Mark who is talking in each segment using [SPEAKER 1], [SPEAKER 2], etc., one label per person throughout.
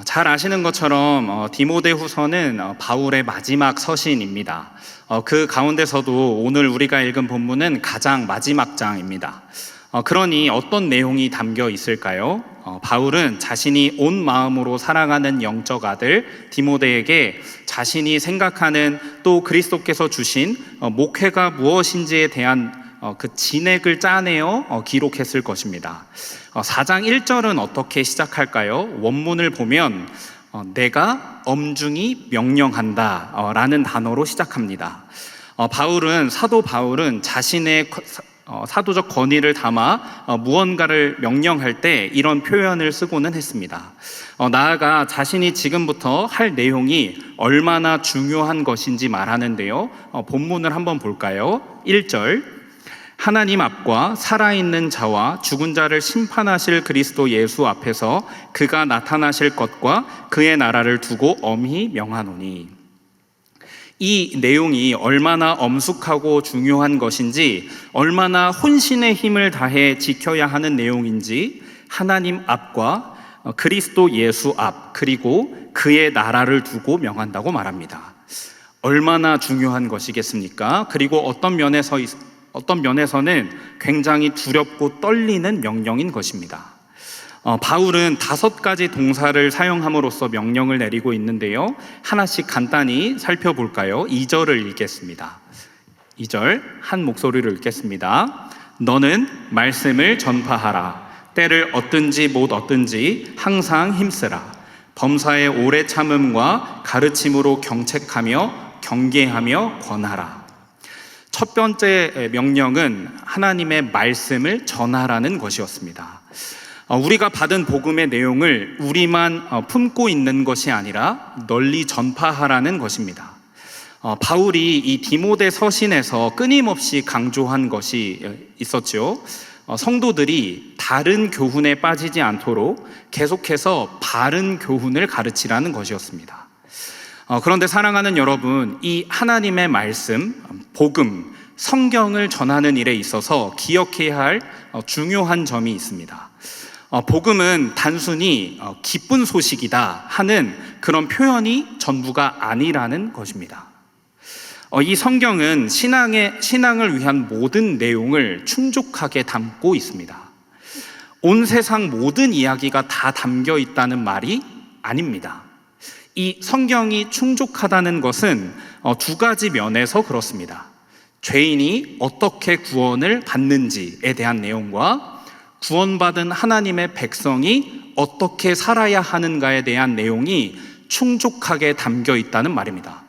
[SPEAKER 1] 잘 아시는 것처럼 디모데후서는 바울의 마지막 서신입니다. 그 가운데서도 오늘 우리가 읽은 본문은 가장 마지막 장입니다. 그러니 어떤 내용이 담겨 있을까요? 바울은 자신이 온 마음으로 사랑하는 영적 아들 디모데에게 자신이 생각하는 또 그리스도께서 주신 목회가 무엇인지에 대한 그 진액을 짜내어 기록했을 것입니다. 4장 1절은 어떻게 시작할까요? 원문을 보면 내가 엄중히 명령한다 라는 단어로 시작합니다. 사도 바울은 자신의 사도적 권위를 담아 무언가를 명령할 때 이런 표현을 쓰고는 했습니다. 나아가 자신이 지금부터 할 내용이 얼마나 중요한 것인지 말하는데요. 본문을 한번 볼까요? 1절 하나님 앞과 살아있는 자와 죽은 자를 심판하실 그리스도 예수 앞에서 그가 나타나실 것과 그의 나라를 두고 엄히 명하노니. 이 내용이 얼마나 엄숙하고 중요한 것인지, 얼마나 혼신의 힘을 다해 지켜야 하는 내용인지 하나님 앞과 그리스도 예수 앞 그리고 그의 나라를 두고 명한다고 말합니다. 얼마나 중요한 것이겠습니까? 그리고 어떤 면에서는 굉장히 두렵고 떨리는 명령인 것입니다. 바울은 5가지 동사를 사용함으로써 명령을 내리고 있는데요. 하나씩 간단히 살펴볼까요? 2절을 읽겠습니다. 2절 한 목소리로 읽겠습니다. 너는 말씀을 전파하라. 때를 얻든지 못 얻든지 항상 힘쓰라. 범사의 오래 참음과 가르침으로 경책하며 경계하며 권하라. 첫 번째 명령은 하나님의 말씀을 전하라는 것이었습니다. 우리가 받은 복음의 내용을 우리만 품고 있는 것이 아니라 널리 전파하라는 것입니다. 바울이 이 디모데 서신에서 끊임없이 강조한 것이 있었죠. 성도들이 다른 교훈에 빠지지 않도록 계속해서 바른 교훈을 가르치라는 것이었습니다. 그런데 사랑하는 여러분, 이 하나님의 말씀, 복음, 성경을 전하는 일에 있어서 기억해야 할 중요한 점이 있습니다. 복음은 단순히 기쁜 소식이다 하는 그런 표현이 전부가 아니라는 것입니다. 이 성경은 신앙을 위한 모든 내용을 충족하게 담고 있습니다. 온 세상 모든 이야기가 다 담겨 있다는 말이 아닙니다. 이 성경이 충족하다는 것은 2가지 면에서 그렇습니다. 죄인이 어떻게 구원을 받는지에 대한 내용과 구원받은 하나님의 백성이 어떻게 살아야 하는가에 대한 내용이 충족하게 담겨 있다는 말입니다.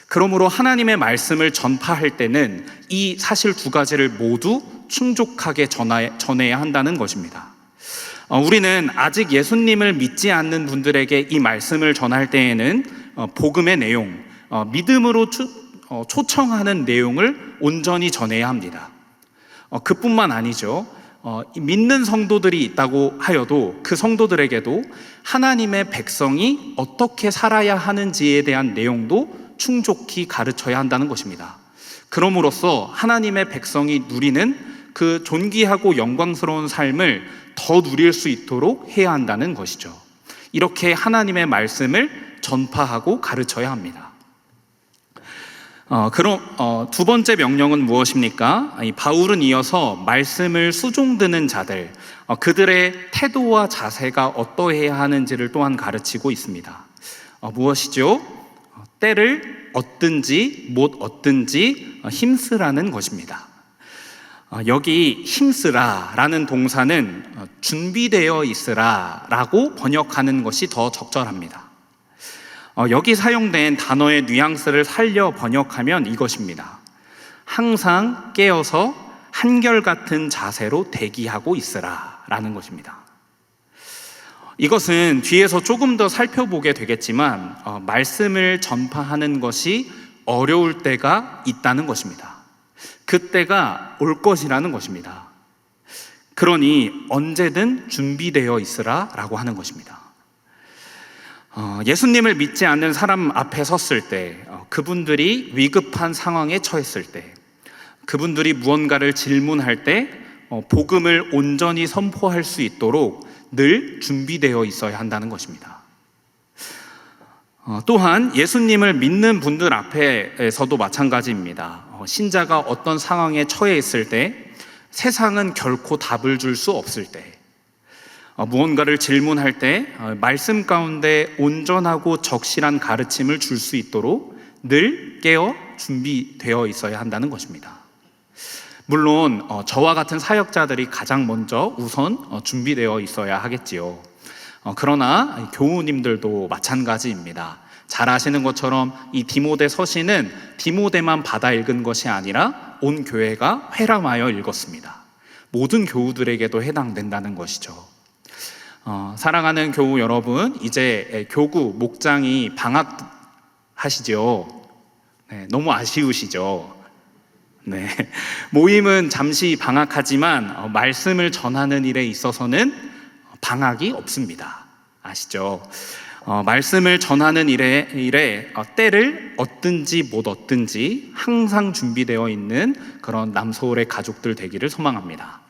[SPEAKER 1] 그러므로 하나님의 말씀을 전파할 때는 이 사실 2가지를 모두 충족하게 전해야 한다는 것입니다. 우리는 아직 예수님을 믿지 않는 분들에게 이 말씀을 전할 때에는 복음의 내용, 믿음으로 초청하는 내용을 온전히 전해야 합니다. 그뿐만 아니죠. 믿는 성도들이 있다고 하여도 그 성도들에게도 하나님의 백성이 어떻게 살아야 하는지에 대한 내용도 충족히 가르쳐야 한다는 것입니다. 그럼으로써 하나님의 백성이 누리는 그 존귀하고 영광스러운 삶을 더 누릴 수 있도록 해야 한다는 것이죠. 이렇게 하나님의 말씀을 전파하고 가르쳐야 합니다. 그럼 2번째 명령은 무엇입니까? 바울은 이어서 말씀을 수종드는 자들, 그들의 태도와 자세가 어떠해야 하는지를 또한 가르치고 있습니다. 무엇이죠? 때를 얻든지 못 얻든지 힘쓰라는 것입니다. 여기 힘쓰라 라는 동사는 준비되어 있으라 라고 번역하는 것이 더 적절합니다. 여기 사용된 단어의 뉘앙스를 살려 번역하면 이것입니다. 항상 깨어서 한결같은 자세로 대기하고 있으라 라는 것입니다. 이것은 뒤에서 조금 더 살펴보게 되겠지만 말씀을 전파하는 것이 어려울 때가 있다는 것입니다. 그때가 올 것이라는 것입니다. 그러니 언제든 준비되어 있으라 라고 하는 것입니다. 예수님을 믿지 않는 사람 앞에 섰을 때, 그분들이 위급한 상황에 처했을 때, 그분들이 무언가를 질문할 때 복음을 온전히 선포할 수 있도록 늘 준비되어 있어야 한다는 것입니다. 또한 예수님을 믿는 분들 앞에서도 마찬가지입니다. 신자가 어떤 상황에 처해 있을 때, 세상은 결코 답을 줄 수 없을 때, 무언가를 질문할 때 말씀 가운데 온전하고 적실한 가르침을 줄 수 있도록 늘 깨어 준비되어 있어야 한다는 것입니다. 물론 저와 같은 사역자들이 가장 먼저 우선 준비되어 있어야 하겠지요. 그러나 교우님들도 마찬가지입니다. 잘 아시는 것처럼 이 디모데 서신은 디모데만 받아 읽은 것이 아니라 온 교회가 회람하여 읽었습니다. 모든 교우들에게도 해당된다는 것이죠. 사랑하는 교우 여러분, 이제 교구 목장이 방학하시죠? 네, 너무 아쉬우시죠? 네, 모임은 잠시 방학하지만 말씀을 전하는 일에 있어서는 방학이 없습니다. 아시죠? 말씀을 전하는 일에 때를 얻든지 못 얻든지 항상 준비되어 있는 그런 남서울의 가족들 되기를 소망합니다.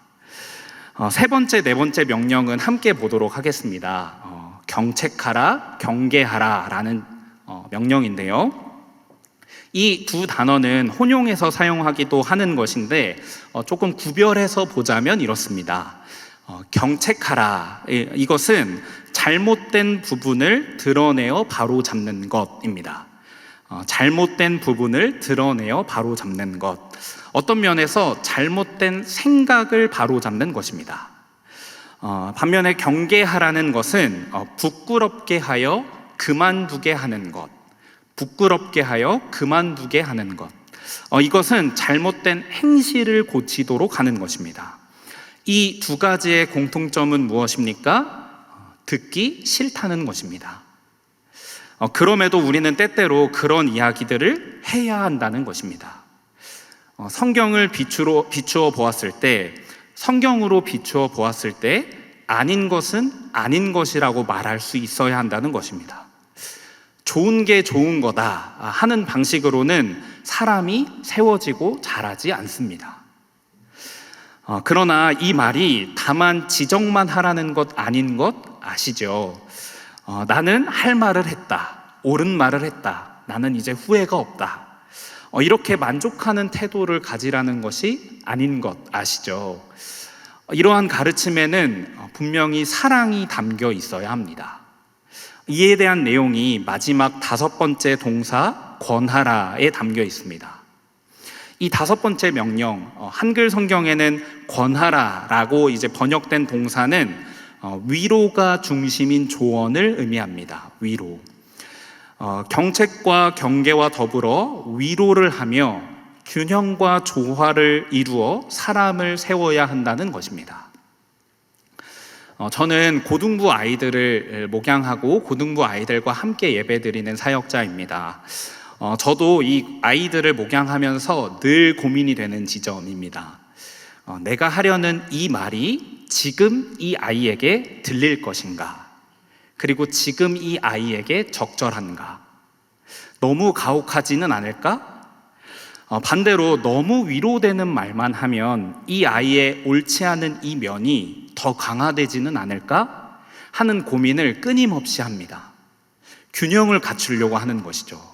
[SPEAKER 1] 세 번째, 네 번째 명령은 함께 보도록 하겠습니다. 경책하라, 경계하라 라는 명령인데요. 이 두 단어는 혼용해서 사용하기도 하는 것인데 조금 구별해서 보자면 이렇습니다. 경책하라, 이것은 잘못된 부분을 드러내어 바로 잡는 것입니다. 잘못된 부분을 드러내어 바로 잡는 것, 어떤 면에서 잘못된 생각을 바로 잡는 것입니다. 반면에 경계하라는 것은 부끄럽게 하여 그만두게 하는 것, 부끄럽게 하여 그만두게 하는 것, 이것은 잘못된 행실을 고치도록 하는 것입니다. 이 두 가지의 공통점은 무엇입니까? 듣기 싫다는 것입니다. 그럼에도 우리는 때때로 그런 이야기들을 해야 한다는 것입니다. 성경을 비추어 보았을 때, 성경으로 비추어 보았을 때 아닌 것은 아닌 것이라고 말할 수 있어야 한다는 것입니다. 좋은 게 좋은 거다 하는 방식으로는 사람이 세워지고 자라지 않습니다. 그러나 이 말이 다만 지적만 하라는 것 아닌 것 아시죠? 나는 할 말을 했다, 옳은 말을 했다, 나는 이제 후회가 없다, 이렇게 만족하는 태도를 가지라는 것이 아닌 것 아시죠? 이러한 가르침에는 분명히 사랑이 담겨 있어야 합니다. 이에 대한 내용이 마지막 다섯 번째 동사 권하라에 담겨 있습니다. 이 다섯 번째 명령, 한글 성경에는 권하라라고 이제 번역된 동사는 위로가 중심인 조언을 의미합니다. 위로. 경책과 경계와 더불어 위로를 하며 균형과 조화를 이루어 사람을 세워야 한다는 것입니다. 저는 고등부 아이들을 목양하고 고등부 아이들과 함께 예배드리는 사역자입니다. 저도 이 아이들을 목양하면서 늘 고민이 되는 지점입니다. 내가 하려는 이 말이 지금 이 아이에게 들릴 것인가? 그리고 지금 이 아이에게 적절한가? 너무 가혹하지는 않을까? 반대로 너무 위로되는 말만 하면 이 아이의 옳지 않은 이 면이 더 강화되지는 않을까? 하는 고민을 끊임없이 합니다. 균형을 갖추려고 하는 것이죠.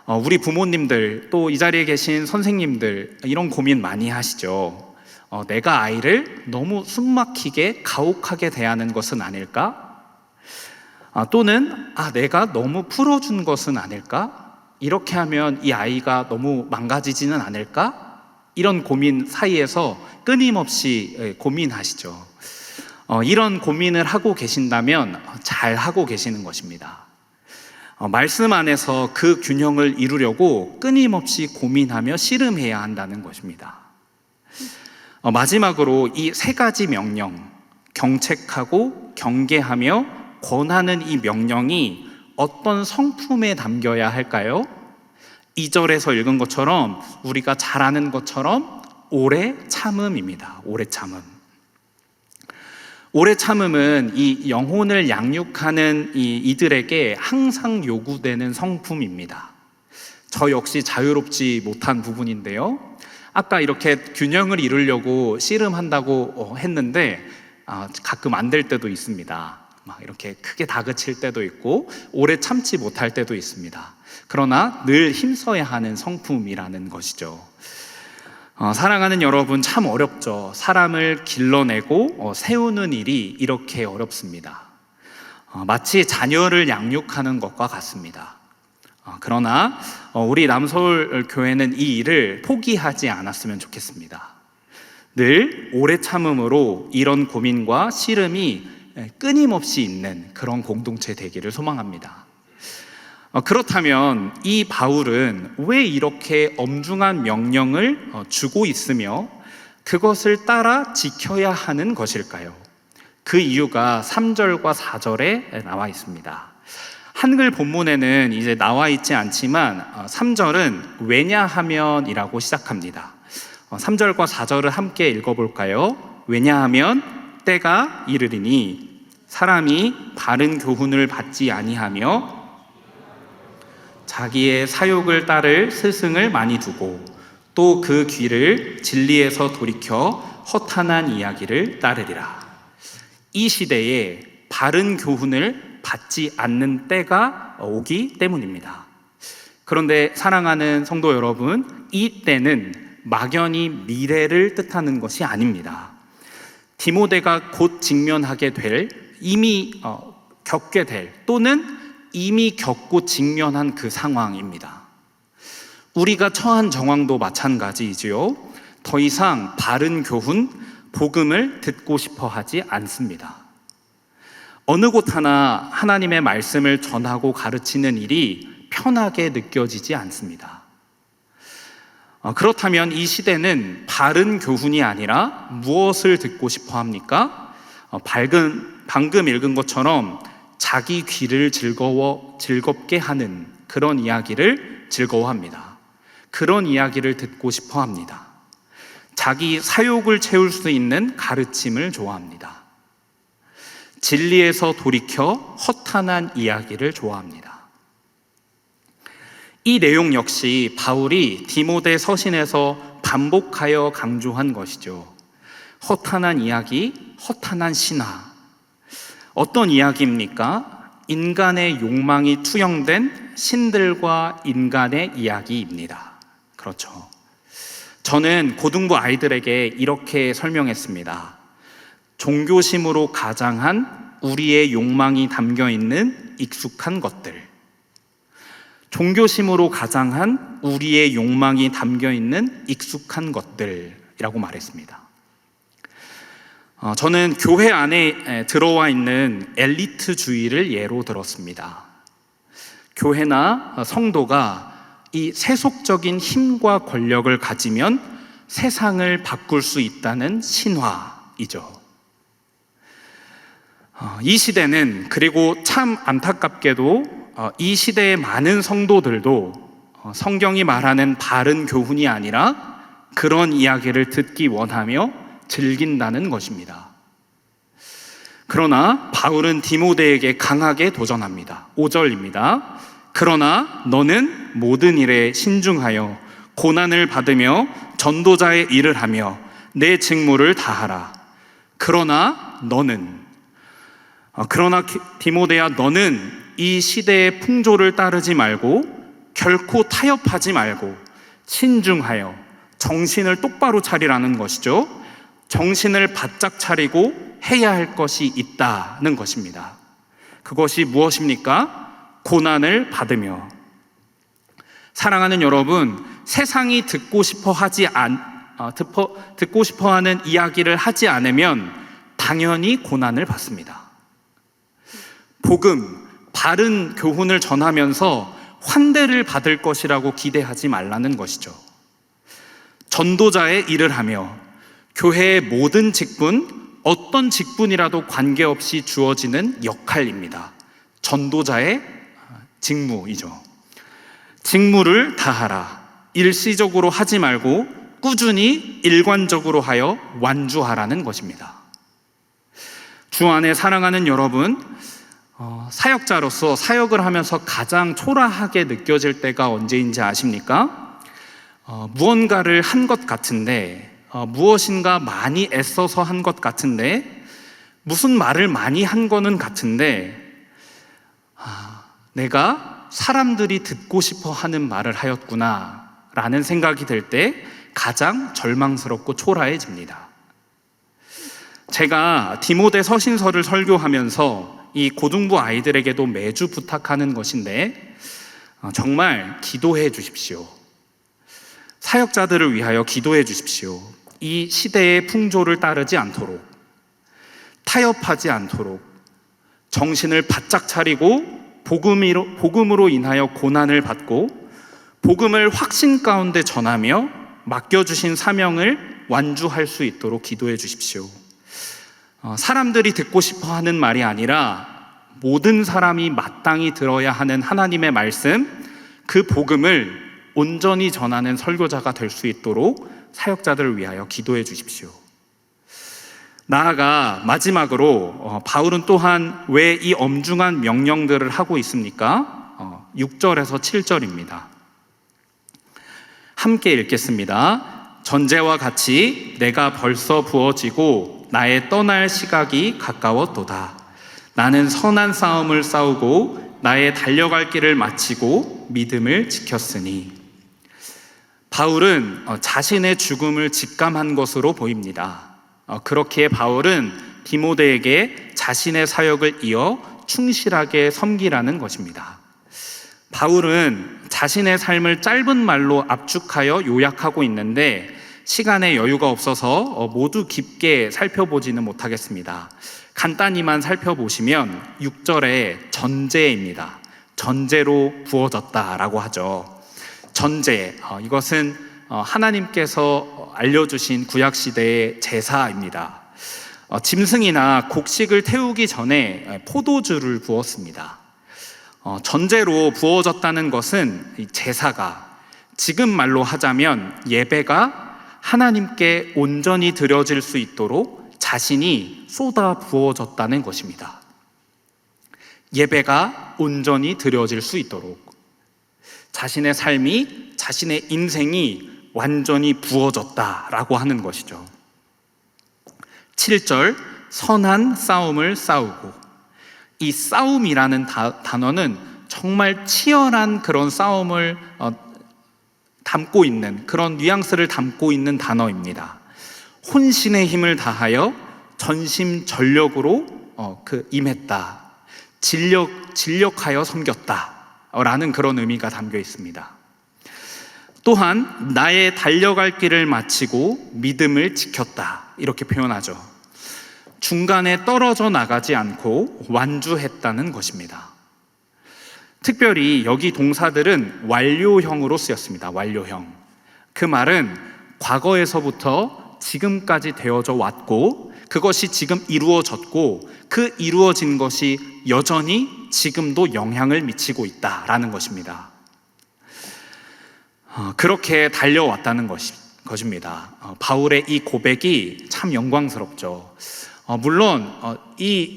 [SPEAKER 1] 우리 부모님들, 또 이 자리에 계신 선생님들, 이런 고민 많이 하시죠. 내가 아이를 너무 숨막히게 가혹하게 대하는 것은 아닐까? 또는 내가 너무 풀어준 것은 아닐까? 이렇게 하면 이 아이가 너무 망가지지는 않을까? 이런 고민 사이에서 끊임없이 고민하시죠. 이런 고민을 하고 계신다면 잘 하고 계시는 것입니다. 말씀 안에서 그 균형을 이루려고 끊임없이 고민하며 씨름해야 한다는 것입니다. 마지막으로 이 세 가지 명령, 경책하고 경계하며 권하는 이 명령이 어떤 성품에 담겨야 할까요? 2절에서 읽은 것처럼, 우리가 잘 아는 것처럼 오래 참음입니다. 오래 참음. 오래 참음은 이 영혼을 양육하는 이들에게 항상 요구되는 성품입니다. 저 역시 자유롭지 못한 부분인데요. 아까 이렇게 균형을 이루려고 씨름한다고 했는데 가끔 안 될 때도 있습니다. 막 이렇게 크게 다그칠 때도 있고 오래 참지 못할 때도 있습니다. 그러나 늘 힘써야 하는 성품이라는 것이죠. 사랑하는 여러분, 참 어렵죠. 사람을 길러내고 세우는 일이 이렇게 어렵습니다. 마치 자녀를 양육하는 것과 같습니다. 그러나 우리 남서울 교회는 이 일을 포기하지 않았으면 좋겠습니다. 늘 오래 참음으로 이런 고민과 씨름이 끊임없이 있는 그런 공동체 되기를 소망합니다. 그렇다면 이 바울은 왜 이렇게 엄중한 명령을 주고 있으며 그것을 따라 지켜야 하는 것일까요? 그 이유가 3절과 4절에 나와 있습니다. 한글 본문에는 이제 나와 있지 않지만 3절은 왜냐하면이라고 시작합니다. 3절과 4절을 함께 읽어볼까요? 왜냐하면 때가 이르리니 사람이 바른 교훈을 받지 아니하며 자기의 사욕을 따를 스승을 많이 두고 또 그 귀를 진리에서 돌이켜 허탄한 이야기를 따르리라. 이 시대에 바른 교훈을 받지 않는 때가 오기 때문입니다. 그런데 사랑하는 성도 여러분, 이 때는 막연히 미래를 뜻하는 것이 아닙니다. 디모데가 곧 직면하게 될, 이미 겪게 될, 또는 이미 겪고 직면한 그 상황입니다. 우리가 처한 정황도 마찬가지이지요. 더 이상 바른 교훈, 복음을 듣고 싶어 하지 않습니다. 어느 곳 하나 하나님의 말씀을 전하고 가르치는 일이 편하게 느껴지지 않습니다. 그렇다면 이 시대는 바른 교훈이 아니라 무엇을 듣고 싶어 합니까? 방금 읽은 것처럼 자기 귀를 즐겁게 하는 그런 이야기를 즐거워합니다. 그런 이야기를 듣고 싶어 합니다. 자기 사욕을 채울 수 있는 가르침을 좋아합니다. 진리에서 돌이켜 허탄한 이야기를 좋아합니다. 이 내용 역시 바울이 디모데 서신에서 반복하여 강조한 것이죠. 허탄한 이야기, 허탄한 신화. 어떤 이야기입니까? 인간의 욕망이 투영된 신들과 인간의 이야기입니다. 그렇죠. 저는 고등부 아이들에게 이렇게 설명했습니다. 종교심으로 가장한 우리의 욕망이 담겨 있는 익숙한 것들. 종교심으로 가장한 우리의 욕망이 담겨 있는 익숙한 것들이라고 말했습니다. 저는 교회 안에 들어와 있는 엘리트주의를 예로 들었습니다. 교회나 성도가 이 세속적인 힘과 권력을 가지면 세상을 바꿀 수 있다는 신화이죠. 이 시대는, 그리고 참 안타깝게도 이 시대의 많은 성도들도 성경이 말하는 바른 교훈이 아니라 그런 이야기를 듣기 원하며 즐긴다는 것입니다. 그러나 바울은 디모데에게 강하게 도전합니다. 5절입니다. 그러나 너는 모든 일에 신중하여 고난을 받으며 전도자의 일을 하며 내 직무를 다하라. 그러나 디모데야, 너는 이 시대의 풍조를 따르지 말고 결코 타협하지 말고 신중하여 정신을 똑바로 차리라는 것이죠. 정신을 바짝 차리고 해야 할 것이 있다는 것입니다. 그것이 무엇입니까? 고난을 받으며. 사랑하는 여러분, 세상이 듣고 싶어하는 이야기를 하지 않으면 당연히 고난을 받습니다. 복음, 바른 교훈을 전하면서 환대를 받을 것이라고 기대하지 말라는 것이죠. 전도자의 일을 하며 교회의 모든 직분, 어떤 직분이라도 관계없이 주어지는 역할입니다. 전도자의 직무이죠. 직무를 다하라. 일시적으로 하지 말고 꾸준히 일관적으로 하여 완주하라는 것입니다. 주 안에 사랑하는 여러분, 사역자로서 사역을 하면서 가장 초라하게 느껴질 때가 언제인지 아십니까? 무언가를 한 것 같은데, 무엇인가 많이 애써서 한 것 같은데 무슨 말을 많이 한 거는 같은데 내가 사람들이 듣고 싶어 하는 말을 하였구나 라는 생각이 들 때 가장 절망스럽고 초라해집니다. 제가 디모데 서신서를 설교하면서 이 고등부 아이들에게도 매주 부탁하는 것인데 정말 기도해 주십시오. 사역자들을 위하여 기도해 주십시오. 이 시대의 풍조를 따르지 않도록, 타협하지 않도록, 정신을 바짝 차리고 복음으로 인하여 고난을 받고 복음을 확신 가운데 전하며 맡겨주신 사명을 완주할 수 있도록 기도해 주십시오. 사람들이 듣고 싶어 하는 말이 아니라 모든 사람이 마땅히 들어야 하는 하나님의 말씀, 그 복음을 온전히 전하는 설교자가 될 수 있도록 사역자들을 위하여 기도해 주십시오. 나아가 마지막으로 바울은 또한 왜 이 엄중한 명령들을 하고 있습니까? 6절에서 7절입니다. 함께 읽겠습니다. 전제와 같이 내가 벌써 부어지고 나의 떠날 시각이 가까웠도다. 나는 선한 싸움을 싸우고 나의 달려갈 길을 마치고 믿음을 지켰으니. 바울은 자신의 죽음을 직감한 것으로 보입니다. 그렇기에 바울은 디모데에게 자신의 사역을 이어 충실하게 섬기라는 것입니다. 바울은 자신의 삶을 짧은 말로 압축하여 요약하고 있는데 시간에 여유가 없어서 모두 깊게 살펴보지는 못하겠습니다. 간단히만 살펴보시면 6절에 전제입니다. 전제로 부어졌다라고 하죠. 전제, 이것은 하나님께서 알려주신 구약시대의 제사입니다. 짐승이나 곡식을 태우기 전에 포도주를 부었습니다. 전제로 부어졌다는 것은 제사가, 지금 말로 하자면 예배가 하나님께 온전히 드려질 수 있도록 자신이 쏟아 부어졌다는 것입니다. 예배가 온전히 드려질 수 있도록 자신의 삶이, 자신의 인생이 완전히 부어졌다라고 하는 것이죠. 7절, 선한 싸움을 싸우고. 이 싸움이라는 단어는 정말 치열한 그런 싸움을 담고 있는, 그런 뉘앙스를 담고 있는 단어입니다. 혼신의 힘을 다하여 전심전력으로 임했다. 진력하여 섬겼다 라는 그런 의미가 담겨 있습니다. 또한 나의 달려갈 길을 마치고 믿음을 지켰다 이렇게 표현하죠. 중간에 떨어져 나가지 않고 완주했다는 것입니다. 특별히 여기 동사들은 완료형으로 쓰였습니다. 완료형. 그 말은 과거에서부터 지금까지 되어져 왔고 그것이 지금 이루어졌고 그 이루어진 것이 여전히 지금도 영향을 미치고 있다라는 것입니다. 그렇게 달려왔다는 것입니다. 바울의 이 고백이 참 영광스럽죠. 물론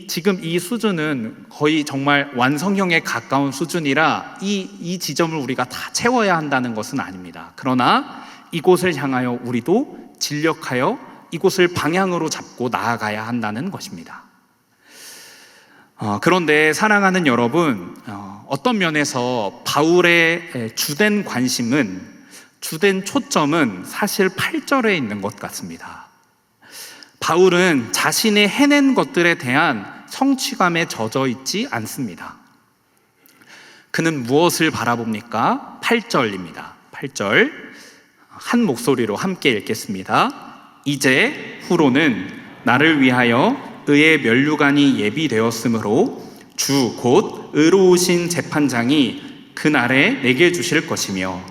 [SPEAKER 1] 지금 이 수준은 거의 정말 완성형에 가까운 수준이라 이 지점을 우리가 다 채워야 한다는 것은 아닙니다. 그러나 이곳을 향하여 우리도 진력하여 이곳을 방향으로 잡고 나아가야 한다는 것입니다. 그런데 사랑하는 여러분, 어떤 면에서 바울의 주된 관심은, 주된 초점은 사실 8절에 있는 것 같습니다. 바울은 자신의 해낸 것들에 대한 성취감에 젖어 있지 않습니다. 그는 무엇을 바라봅니까? 8절입니다. 8절 한 목소리로 함께 읽겠습니다. 이제 후로는 나를 위하여 의의 면류관이 예비되었으므로 주 곧 의로우신 재판장이 그날에 내게 주실 것이며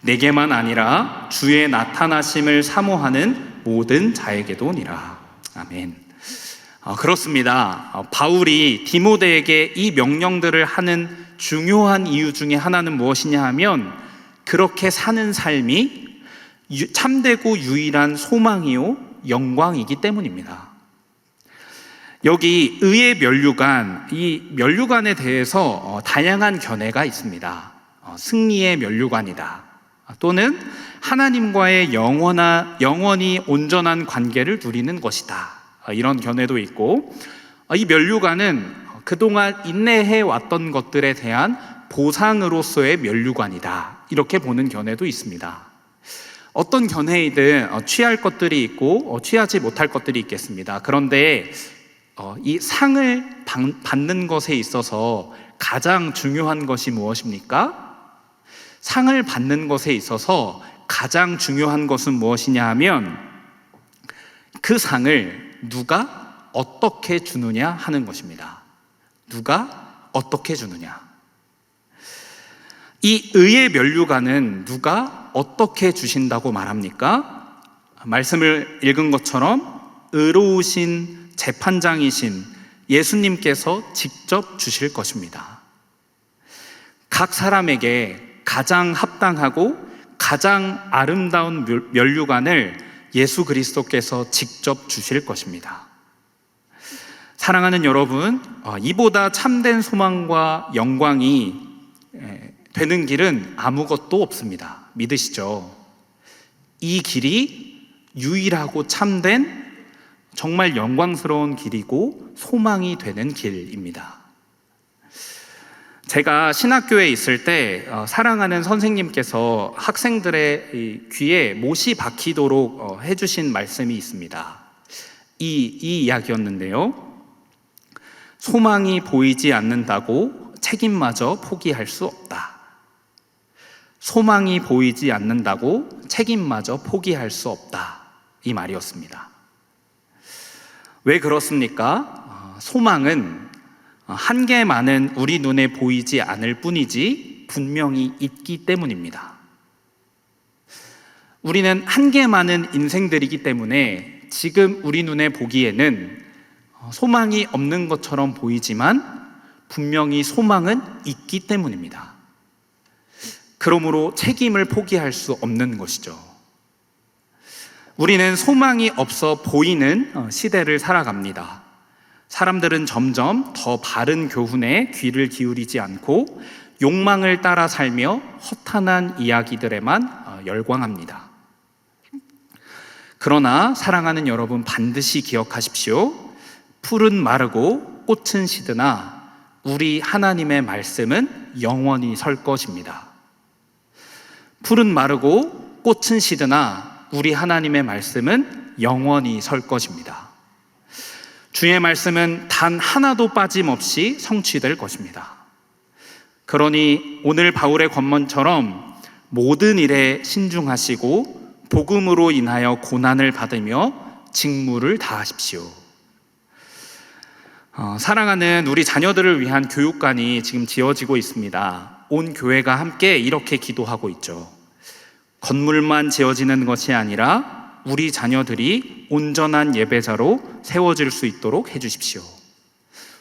[SPEAKER 1] 내게만 아니라 주의 나타나심을 사모하는 모든 자에게도니라. 아멘. 그렇습니다. 바울이 디모데에게 이 명령들을 하는 중요한 이유 중에 하나는 무엇이냐 하면 그렇게 사는 삶이 참되고 유일한 소망이요 영광이기 때문입니다. 여기 의의 면류관, 이 면류관에 대해서 다양한 견해가 있습니다. 승리의 면류관이다, 또는 하나님과의 영원히 온전한 관계를 누리는 것이다, 이런 견해도 있고, 이 면류관은 그동안 인내해 왔던 것들에 대한 보상으로서의 면류관이다, 이렇게 보는 견해도 있습니다. 어떤 견해이든 취할 것들이 있고 취하지 못할 것들이 있겠습니다. 그런데 이 상을 받는 것에 있어서 가장 중요한 것이 무엇입니까? 상을 받는 것에 있어서 가장 중요한 것은 무엇이냐 하면 그 상을 누가 어떻게 주느냐 하는 것입니다. 누가 어떻게 주느냐. 이 의의 면류관은 누가 어떻게 주신다고 말합니까? 말씀을 읽은 것처럼 의로우신 재판장이신 예수님께서 직접 주실 것입니다. 각 사람에게 가장 합당하고 가장 아름다운 면류관을 예수 그리스도께서 직접 주실 것입니다. 사랑하는 여러분, 이보다 참된 소망과 영광이 되는 길은 아무것도 없습니다. 믿으시죠? 이 길이 유일하고 참된 정말 영광스러운 길이고 소망이 되는 길입니다. 제가 신학교에 있을 때 사랑하는 선생님께서 학생들의 귀에 못이 박히도록 해주신 말씀이 있습니다. 이 이야기였는데요. 소망이 보이지 않는다고 책임마저 포기할 수 없다. 소망이 보이지 않는다고 책임마저 포기할 수 없다. 이 말이었습니다. 왜 그렇습니까? 소망은 한계 많은 우리 눈에 보이지 않을 뿐이지 분명히 있기 때문입니다. 우리는 한계 많은 인생들이기 때문에 지금 우리 눈에 보기에는 소망이 없는 것처럼 보이지만 분명히 소망은 있기 때문입니다. 그러므로 책임을 포기할 수 없는 것이죠. 우리는 소망이 없어 보이는 시대를 살아갑니다. 사람들은 점점 더 바른 교훈에 귀를 기울이지 않고 욕망을 따라 살며 허탄한 이야기들에만 열광합니다. 그러나 사랑하는 여러분, 반드시 기억하십시오. 풀은 마르고 꽃은 시드나 우리 하나님의 말씀은 영원히 설 것입니다. 풀은 마르고 꽃은 시드나 우리 하나님의 말씀은 영원히 설 것입니다. 주의 말씀은 단 하나도 빠짐없이 성취될 것입니다. 그러니 오늘 바울의 권면처럼 모든 일에 신중하시고 복음으로 인하여 고난을 받으며 직무를 다하십시오. 사랑하는 우리 자녀들을 위한 교육관이 지금 지어지고 있습니다. 온 교회가 함께 이렇게 기도하고 있죠. 건물만 지어지는 것이 아니라 우리 자녀들이 온전한 예배자로 세워질 수 있도록 해주십시오.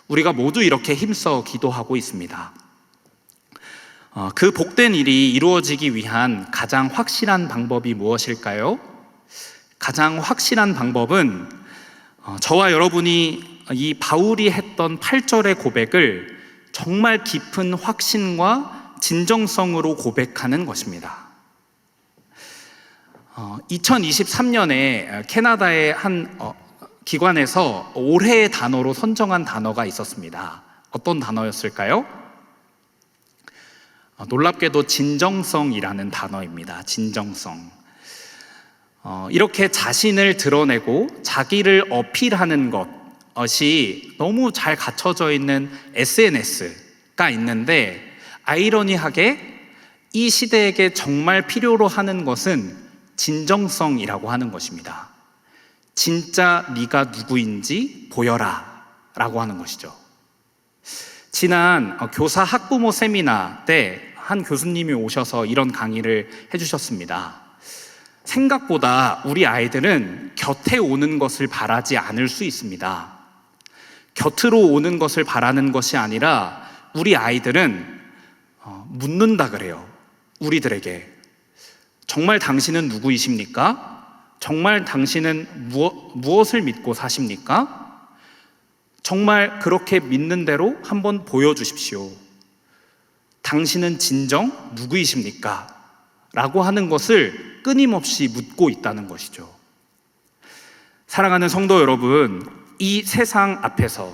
[SPEAKER 1] 우리가 모두 이렇게 힘써 기도하고 있습니다. 그 복된 일이 이루어지기 위한 가장 확실한 방법이 무엇일까요? 가장 확실한 방법은 저와 여러분이 이 바울이 했던 8절의 고백을 정말 깊은 확신과 진정성으로 고백하는 것입니다. 2023년에 캐나다의 한 기관에서 올해의 단어로 선정한 단어가 있었습니다. 어떤 단어였을까요? 놀랍게도 진정성이라는 단어입니다. 진정성. 이렇게 자신을 드러내고 자기를 어필하는 것이 너무 잘 갖춰져 있는 SNS가 있는데, 아이러니하게 이 시대에게 정말 필요로 하는 것은 진정성이라고 하는 것입니다. 진짜 네가 누구인지 보여라 라고 하는 것이죠. 지난 교사 학부모 세미나 때 한 교수님이 오셔서 이런 강의를 해주셨습니다. 생각보다 우리 아이들은 곁에 오는 것을 바라지 않을 수 있습니다. 곁으로 오는 것을 바라는 것이 아니라 우리 아이들은 묻는다 그래요. 우리들에게. 정말 당신은 누구이십니까? 정말 당신은 무엇을 믿고 사십니까? 정말 그렇게 믿는 대로 한번 보여주십시오. 당신은 진정 누구이십니까? 라고 하는 것을 끊임없이 묻고 있다는 것이죠. 사랑하는 성도 여러분, 이 세상 앞에서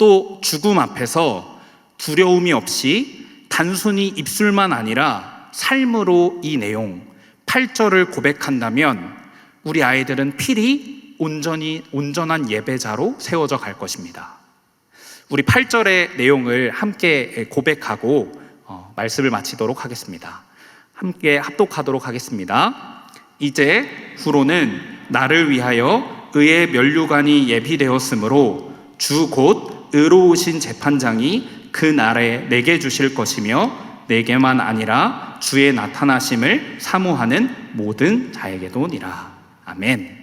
[SPEAKER 1] 또 죽음 앞에서 두려움이 없이 단순히 입술만 아니라 삶으로 이 내용 8절을 고백한다면 우리 아이들은 필히 온전한 예배자로 세워져 갈 것입니다. 우리 8절의 내용을 함께 고백하고 말씀을 마치도록 하겠습니다. 함께 합독하도록 하겠습니다. 이제 후로는 나를 위하여 의의 면류관이 예비되었으므로 주 곧 의로우신 재판장이 그 날에 내게 주실 것이며 내게만 아니라 주의 나타나심을 사모하는 모든 자에게도니라. 아멘.